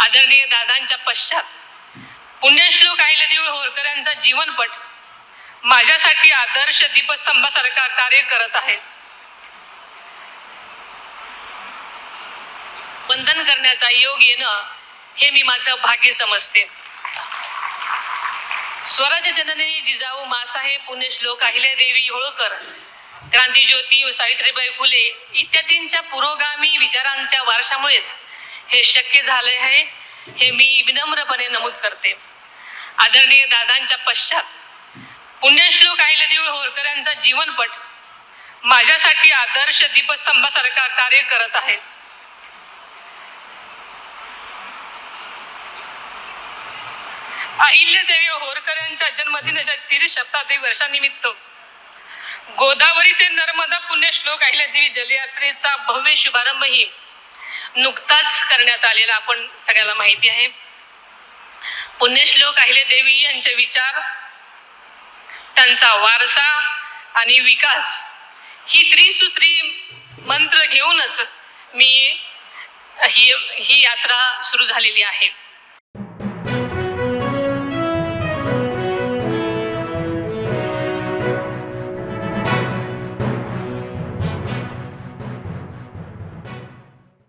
आदरणीय दादांच्या पश्चात पुण्यश्लोक अहिल्यादेवी होळकर यांचा जीवनपट माझ्यासाठी आदर्श दीपस्तंभासारखा कार्य करत आहे. वंदन करण्याचा योग येणं हे मी माझं भाग्य समजते. स्वराज्य जननी जिजाऊ माँसाहेब पुण्यश्लोक अहिल्यादेवी होळकर, क्रांतिज्योती सावित्रीबाई फुले इत्यादींच्या पुरोगामी विचारांच्या वारशामुळेच हे शक्य झाले आहे, हे मी विनम्रपणे नमूद करते. आदरणीय दादांच्या पश्चात पुण्यश्लोक अहिल्यादेवी होळकर यांचा जीवनपट माझ्यासाठी आदर्श दीपस्तंभासारखा कार्य करत आहे. अहिल्यादेवी होळकर यांच्या जन्मदिनाच्या 30 शताब्दी वर्षानिमित्त गोदावरी ते नर्मदा पुण्यश्लोक अहिल्यादेवी जलयात्रेचा भव्य शुभारंभही नुकताच करण्यात आलेला आपण सगळ्याला माहिती आहे. पुण्यश्लोक अहिल्यादेवी यांचे विचार, त्यांचा वारसा आणि विकास ही त्रिसूत्री मंत्र घेऊनच मी ही यात्रा सुरू झालेली आहे.